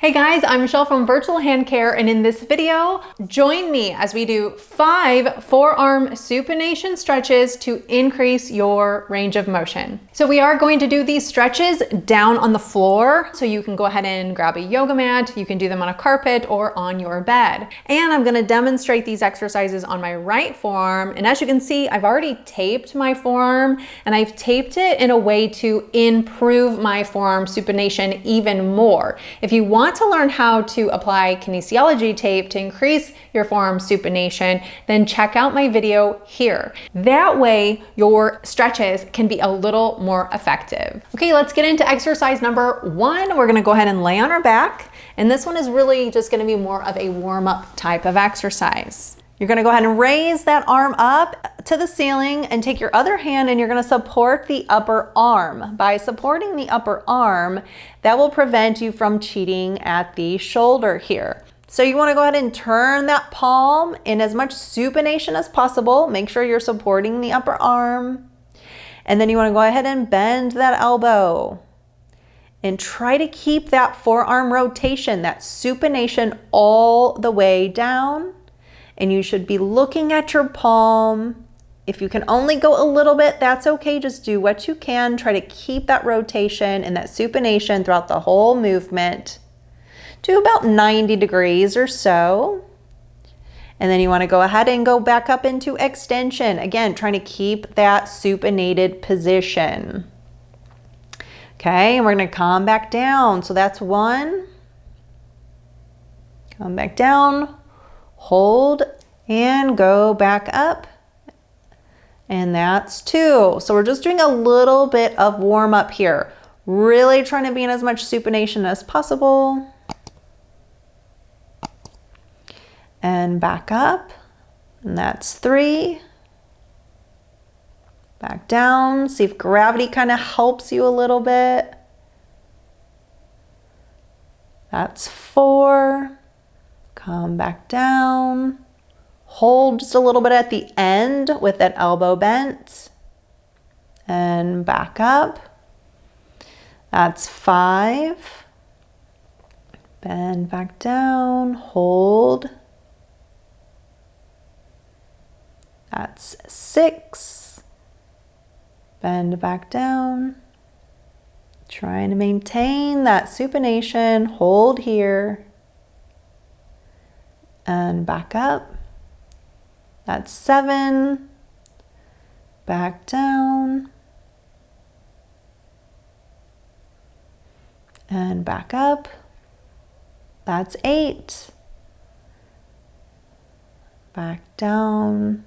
Hey guys, I'm Michelle from Virtual Hand Care, and in this video, join me as we do 5 forearm supination stretches to increase your range of motion. So we are going to do these stretches down on the floor, so you can go ahead and grab a yoga mat, you can do them on a carpet or on your bed. And I'm gonna demonstrate these exercises on my right forearm, and as you can see, I've already taped my forearm, and I've taped it in a way to improve my forearm supination even more. If you want to learn how to apply kinesiology tape to increase your forearm supination, then check out my video here. That way your stretches can be a little more effective. Okay, let's get into exercise number 1. We're gonna go ahead and lay on our back, and this one is really just gonna be more of a warm-up type of exercise. You're gonna go ahead and raise that arm up to the ceiling and take your other hand and you're gonna support the upper arm. By supporting the upper arm, that will prevent you from cheating at the shoulder here. So you wanna go ahead and turn that palm in as much supination as possible. Make sure you're supporting the upper arm. And then you wanna go ahead and bend that elbow. And try to keep that forearm rotation, that supination all the way down. And you should be looking at your palm. If you can only go a little bit, that's okay. Just do what you can. Try to keep that rotation and that supination throughout the whole movement to about 90 degrees or so. And then you want to go ahead and go back up into extension. Again, trying to keep that supinated position. Okay, and we're going to come back down. So that's 1. Come back down. Hold and go back up, and that's 2. So we're just doing a little bit of warm up here, really trying to be in as much supination as possible. And back up, and that's 3. Back down, see if gravity kind of helps you a little bit. That's 4. Come back down, hold just a little bit at the end with that elbow bent, and back up. That's 5. Bend back down, hold. That's 6. Bend back down. Trying to maintain that supination, hold here. And back up. That's 7. Back down. And back up. That's 8. Back down.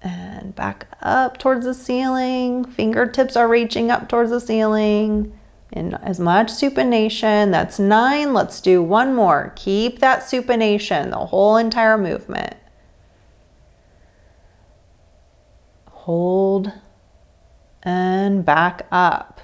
And back up towards the ceiling. Fingertips are reaching up towards the ceiling. In as much supination. That's 9. Let's do 1 more. Keep that supination the whole entire movement. Hold and back up.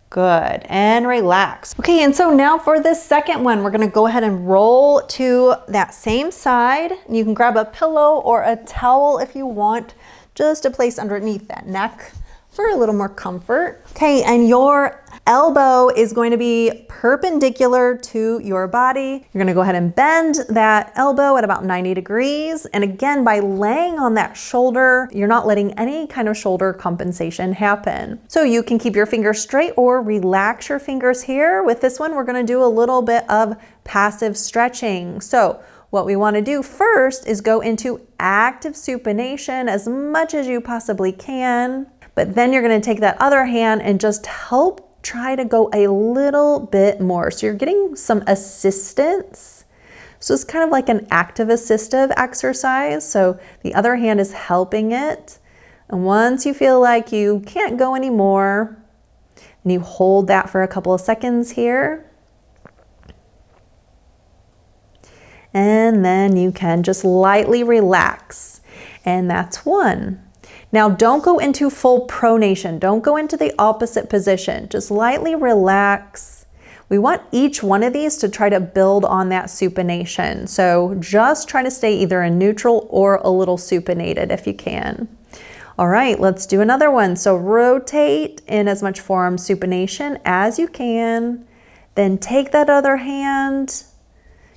Good, and relax. Okay, and so now for this second one, we're gonna go ahead and roll to that same side. You can grab a pillow or a towel if you want, just to place underneath that neck for a little more comfort. Okay, and your elbow is going to be perpendicular to your body. You're gonna go ahead and bend that elbow at about 90 degrees. And again, by laying on that shoulder, you're not letting any kind of shoulder compensation happen. So you can keep your fingers straight or relax your fingers here. With this one, we're gonna do a little bit of passive stretching. So what we wanna do first is go into active supination as much as you possibly can. But then you're gonna take that other hand and just help try to go a little bit more. So you're getting some assistance. So it's kind of like an active assistive exercise. So the other hand is helping it. And once you feel like you can't go anymore, and you hold that for a couple of seconds here. And then you can just lightly relax. And that's 1. Now don't go into full pronation. Don't go into the opposite position. Just lightly relax. We want each one of these to try to build on that supination. So just try to stay either in neutral or a little supinated if you can. All right, let's do another one. So rotate in as much forearm supination as you can. Then take that other hand.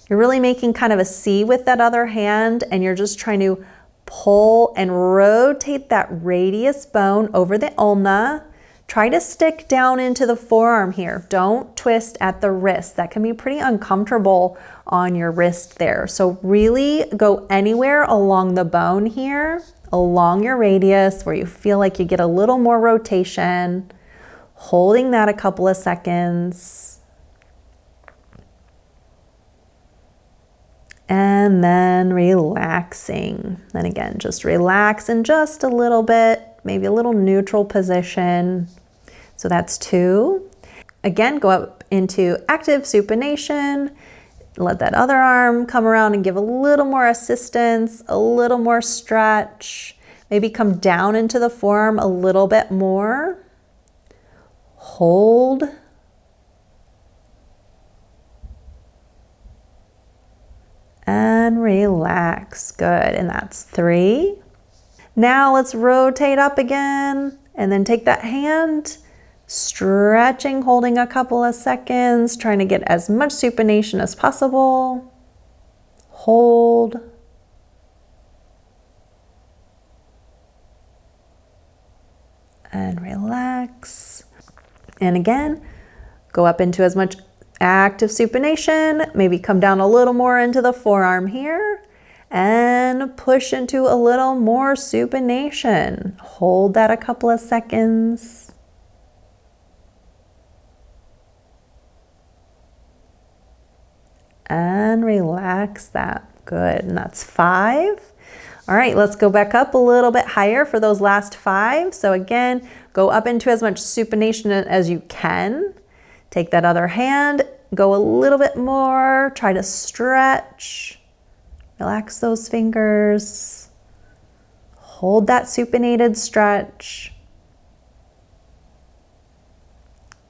You're really making kind of a C with that other hand, and you're just trying to pull and rotate that radius bone over the ulna. Try to stick down into the forearm here. Don't twist at the wrist. That can be pretty uncomfortable on your wrist there. So really go anywhere along the bone here, along your radius where you feel like you get a little more rotation, holding that a couple of seconds. And then relaxing. And again, just relax in just a little bit, maybe a little neutral position. So that's 2. Again, go up into active supination. Let that other arm come around and give a little more assistance, a little more stretch. Maybe come down into the forearm a little bit more. Hold. And relax. Good. And that's 3. Now let's rotate up again and then take that hand, stretching, holding a couple of seconds, trying to get as much supination as possible. Hold. And relax. And again, go up into as much active supination, maybe come down a little more into the forearm here and push into a little more supination. Hold that a couple of seconds. And relax that. Good, and that's 5. All right, let's go back up a little bit higher for those last 5. So again, go up into as much supination as you can. Take that other hand, go a little bit more, try to stretch, relax those fingers, hold that supinated stretch,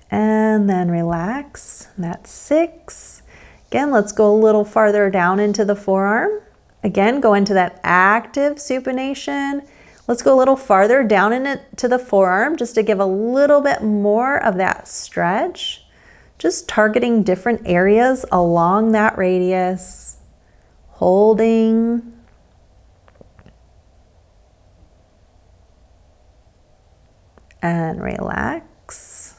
and then relax. That's 6. Again, let's go a little farther down into the forearm. Again, go into that active supination. Let's go a little farther down into the forearm just to give a little bit more of that stretch. Just targeting different areas along that radius, holding. And relax.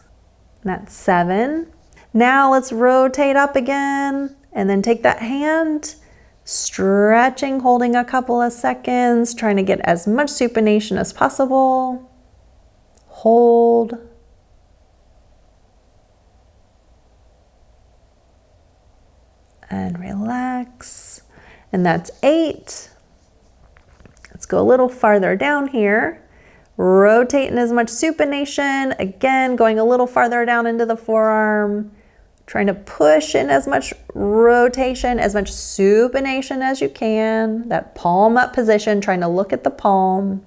That's 7. Now let's rotate up again and then take that hand, stretching, holding a couple of seconds, trying to get as much supination as possible. Hold. And relax. And that's 8. Let's go a little farther down here. Rotate in as much supination. Again, going a little farther down into the forearm. Trying to push in as much rotation, as much supination as you can. That palm up position, trying to look at the palm.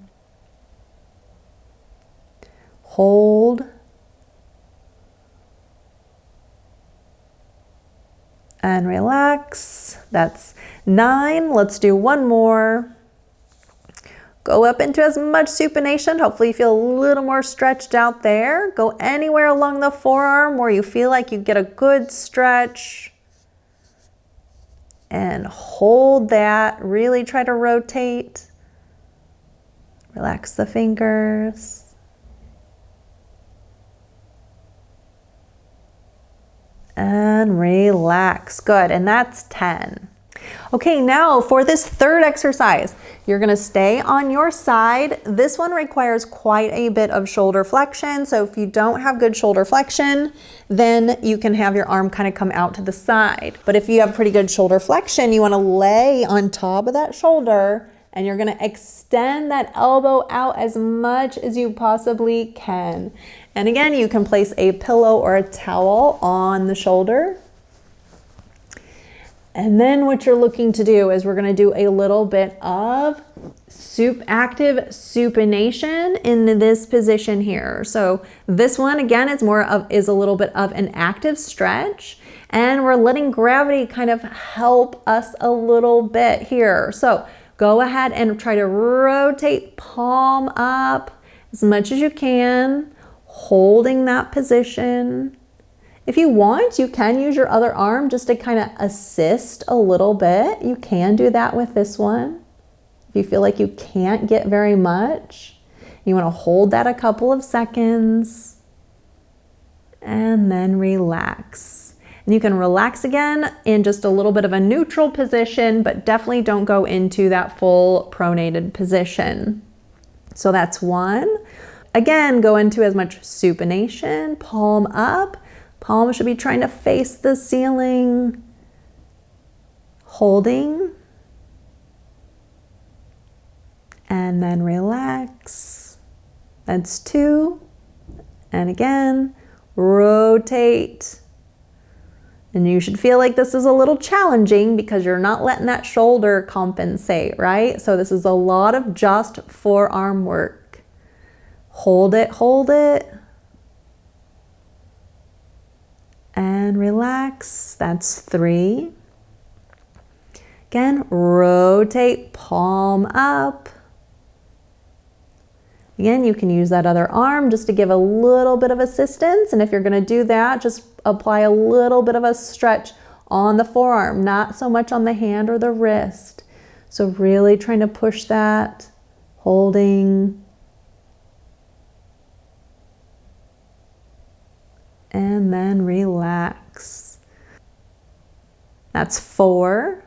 Hold. And relax. That's 9. Let's do one more. Go up into as much supination. Hopefully you feel a little more stretched out there. Go anywhere along the forearm where you feel like you get a good stretch. And hold that. Really try to rotate. Relax the fingers. And relax. Good. And that's 10. Okay, now for this third exercise, you're gonna stay on your side. This one requires quite a bit of shoulder flexion. So if you don't have good shoulder flexion, then you can have your arm kind of come out to the side. But if you have pretty good shoulder flexion, you wanna lay on top of that shoulder and you're gonna extend that elbow out as much as you possibly can. And again, you can place a pillow or a towel on the shoulder. And then what you're looking to do is we're going to do a little bit of active supination in this position here. So this one again is a little bit of an active stretch, and we're letting gravity kind of help us a little bit here. So Go ahead and try to rotate palm up as much as you can, holding that position. If you want, you can use your other arm just to kind of assist a little bit. You can do that with this one. If you feel like you can't get very much, you want to hold that a couple of seconds and then relax. And you can relax again in just a little bit of a neutral position, but definitely don't go into that full pronated position. So that's one. Again, go into as much supination, palm up. Palm should be trying to face the ceiling. Holding. And then relax. That's two. And again, rotate. And you should feel like this is a little challenging because you're not letting that shoulder compensate, right? So this is a lot of just forearm work. Hold it, hold it. And relax. That's three. Again, rotate, palm up. Again, you can use that other arm just to give a little bit of assistance. And if you're going to do that, just apply a little bit of a stretch on the forearm, not so much on the hand or the wrist. So really trying to push that, holding. And then relax. That's four.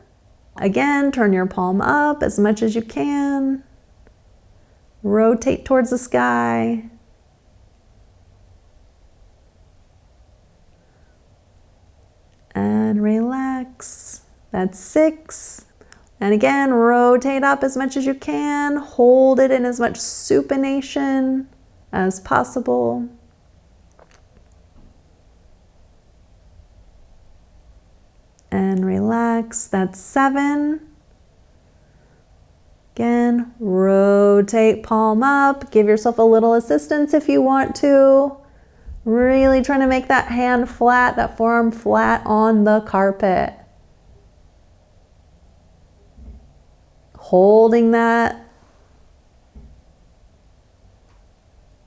Again, turn your palm up as much as you can. Rotate towards the sky. And relax. That's six. And again, rotate up as much as you can. Hold it in as much supination as possible. And relax. That's seven. Again, rotate palm up. Give yourself a little assistance if you want to. Really trying to make that hand flat, that forearm flat on the carpet. Holding that.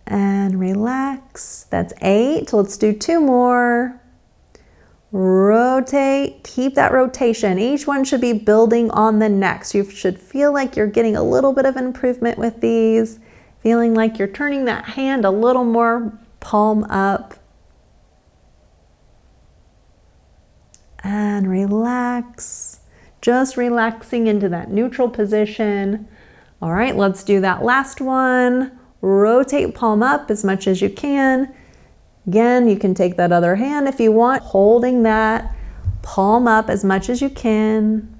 And relax. That's eight. Let's do two more. Rotate, keep that rotation. Each one should be building on the next. You should feel like you're getting a little bit of improvement with these, feeling like you're turning that hand a little more palm up. And relax, just relaxing into that neutral position. All right, let's do that last one. Rotate palm up as much as you can. Again, you can take that other hand if you want, holding that palm up as much as you can.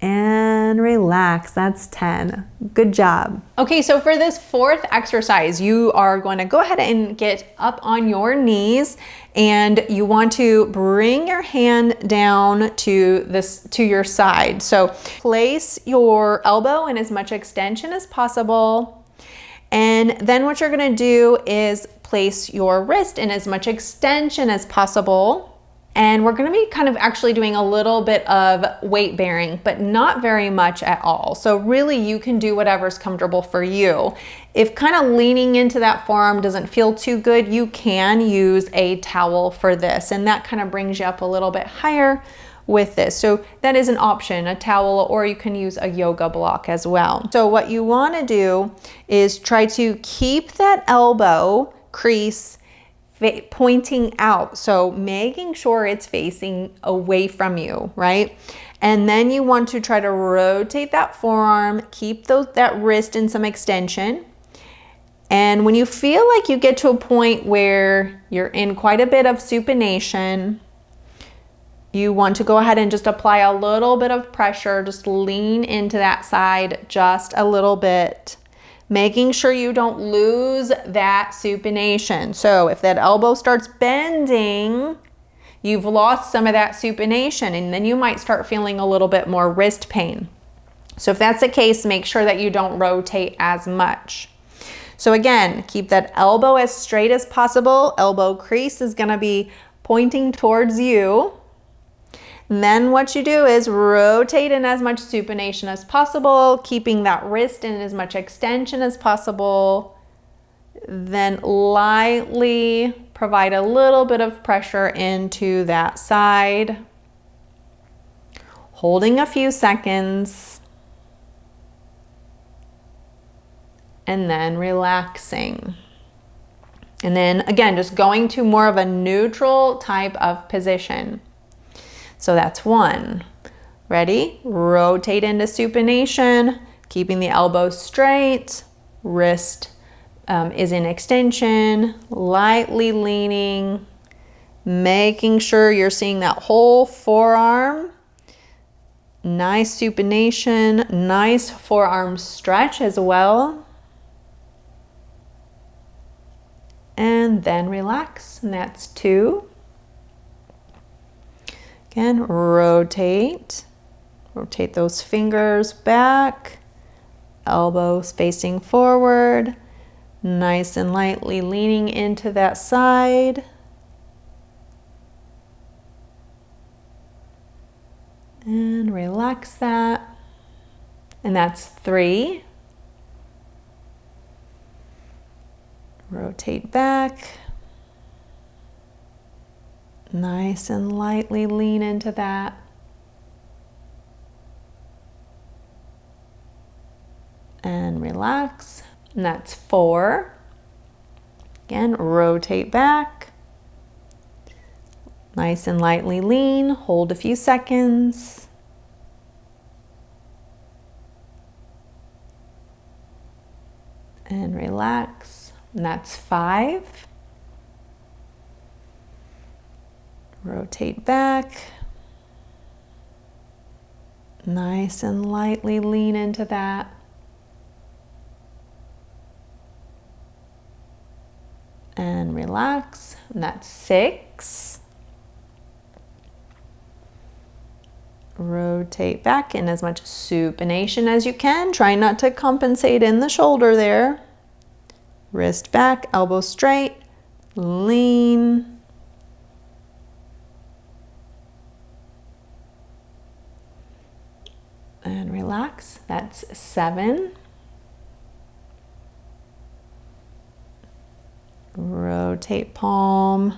And relax. That's 10. Good job. Okay, so for this fourth exercise, you are going to go ahead and get up on your knees, and you want to bring your hand down to your side. So place your elbow in as much extension as possible. And then what you're going to do is place your wrist in as much extension as possible. And we're going to be kind of actually doing a little bit of weight bearing, but not very much at all. So really you can do whatever's comfortable for you. If kind of leaning into that forearm doesn't feel too good, you can use a towel for this. And that kind of brings you up a little bit higher with this. So that is an option, a towel, or you can use a yoga block as well. So what you want to do is try to keep that elbow crease pointing out. So making sure it's facing away from you, right? And then you want to try to rotate that forearm, keep that wrist in some extension. And when you feel like you get to a point where you're in quite a bit of supination, you want to go ahead and just apply a little bit of pressure, just lean into that side just a little bit, making sure you don't lose that supination. So if that elbow starts bending, you've lost some of that supination, and then you might start feeling a little bit more wrist pain. So if that's the case, make sure that you don't rotate as much. So again, keep that elbow as straight as possible. Elbow crease is going to be pointing towards you. And then what you do is rotate in as much supination as possible, keeping that wrist in as much extension as possible. Then lightly provide a little bit of pressure into that side, holding a few seconds, and then relaxing. And then again, just going to more of a neutral type of position. So that's one. Ready? Rotate into supination, keeping the elbows straight, wrist is in extension, lightly leaning, making sure you're seeing that whole forearm. Nice supination, nice forearm stretch as well. And then relax, and that's two. Again, rotate those fingers back, elbows facing forward, nice and lightly leaning into that side. And relax that. And that's three. Rotate back. Nice and lightly lean into that. And relax. And that's four. Again, rotate back. Nice and lightly lean. Hold a few seconds. And relax. And that's five. Rotate back. Nice and lightly lean into that. And relax. And that's six. Rotate back in as much supination as you can. Try not to compensate in the shoulder there. Wrist back, elbow straight, lean. And relax. That's seven. Rotate palm.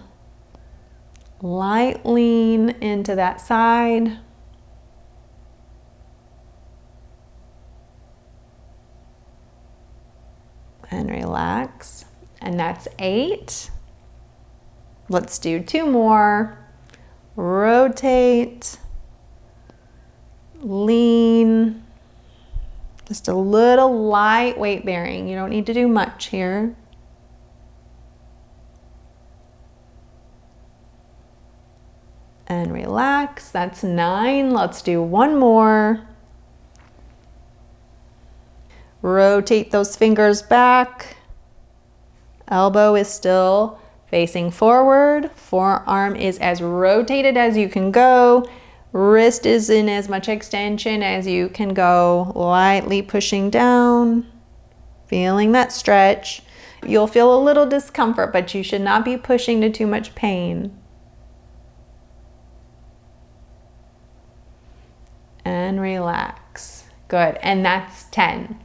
Light lean into that side. And relax. And that's eight. Let's do two more. Rotate. Lean. Just a little light weight bearing. You don't need to do much here. And relax. That's nine. Let's do one more. Rotate those fingers back. Elbow is still facing forward. Forearm is as rotated as you can go. Wrist is in as much extension as you can go. Lightly pushing down. Feeling that stretch. You'll feel a little discomfort, but you should not be pushing to too much pain. And relax. Good. And that's 10.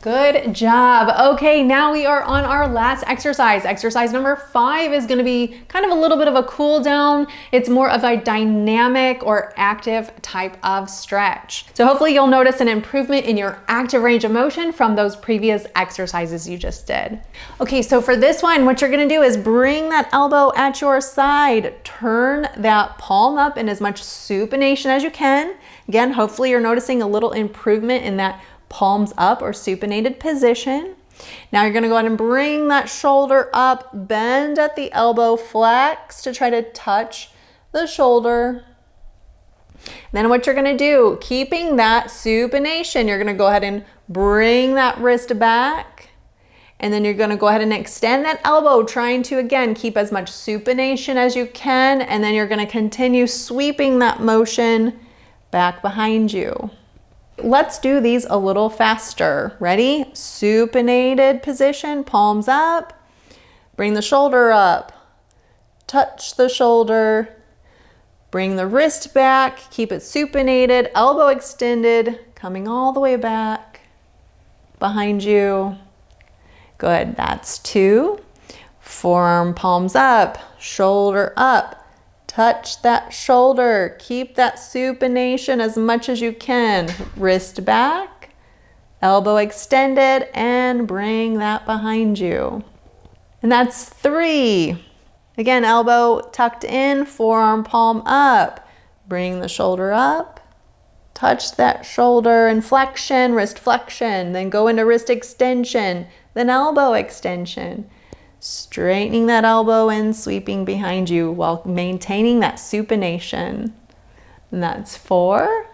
Good job. Okay, now we are on our last exercise. Exercise number 5 is going to be kind of a little bit of a cool down. It's more of a dynamic or active type of stretch. So hopefully you'll notice an improvement in your active range of motion from those previous exercises you just did. Okay, so for this one, what you're going to do is bring that elbow at your side. Turn that palm up in as much supination as you can. Again, hopefully you're noticing a little improvement in that palms up or supinated position. Now you're going to go ahead and bring that shoulder up, bend at the elbow, flex to try to touch the shoulder. Then what you're going to do, keeping that supination, you're going to go ahead and bring that wrist back. And then you're going to go ahead and extend that elbow, trying to, again, keep as much supination as you can. And then you're going to continue sweeping that motion back behind you. Let's do these a little faster. Ready? Supinated position, palms up. Bring the shoulder up. touch the shoulder. Bring the wrist back, keep it supinated, elbow extended, coming all the way back behind you. Good, that's 2. Forearm palms up, shoulder up. Touch that shoulder, keep that supination as much as you can. Wrist back, elbow extended, and bring that behind you. And that's 3. Again, elbow tucked in, forearm palm up. Bring the shoulder up. Touch that shoulder and flexion, wrist flexion. Then go into wrist extension, then elbow extension. Straightening that elbow and sweeping behind you while maintaining that supination. And that's 4.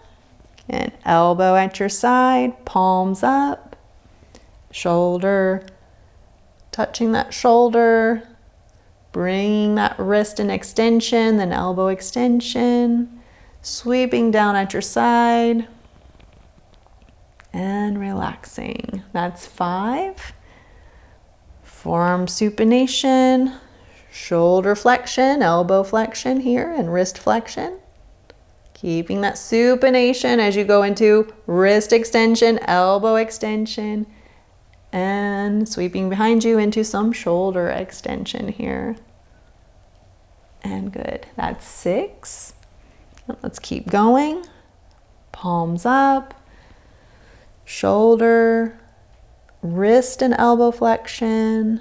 And elbow at your side, palms up. Shoulder, touching that shoulder. Bringing that wrist in extension, then elbow extension, sweeping down at your side, and relaxing. That's 5. Forearm supination, shoulder flexion, elbow flexion here, and wrist flexion. Keeping that supination as you go into wrist extension, elbow extension, and sweeping behind you into some shoulder extension here. And good, that's 6. Let's keep going. Palms up, shoulder, wrist and elbow flexion,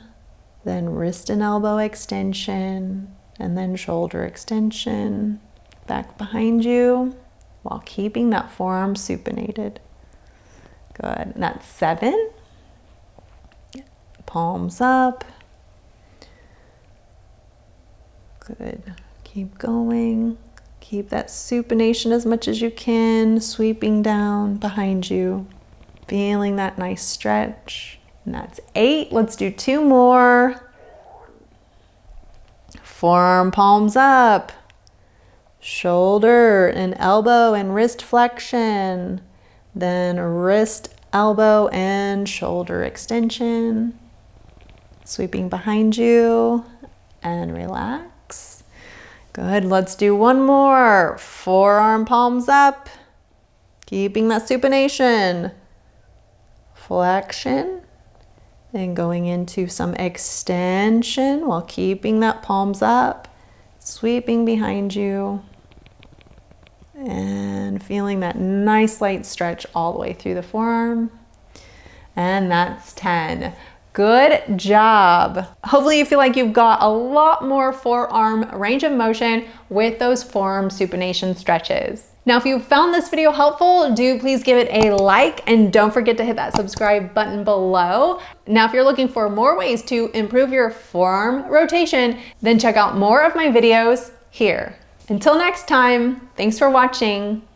then wrist and elbow extension, and then shoulder extension back behind you while keeping that forearm supinated. Good, and that's 7. Palms up. Good. Keep going. Keep that supination as much as you can, sweeping down behind you. Feeling that nice stretch. And that's 8. Let's do 2 more. Forearm palms up. Shoulder and elbow and wrist flexion. Then wrist, elbow, and shoulder extension. Sweeping behind you and relax. Good, let's do 1 more. Forearm palms up, keeping that supination. Flexion, and going into some extension while keeping that palms up, sweeping behind you, and feeling that nice light stretch all the way through the forearm. And that's 10. Good job. Hopefully you feel like you've got a lot more forearm range of motion with those forearm supination stretches. Now, if you found this video helpful, do please give it a like and don't forget to hit that subscribe button below. Now, if you're looking for more ways to improve your forearm rotation, then check out more of my videos here. Until next time, thanks for watching.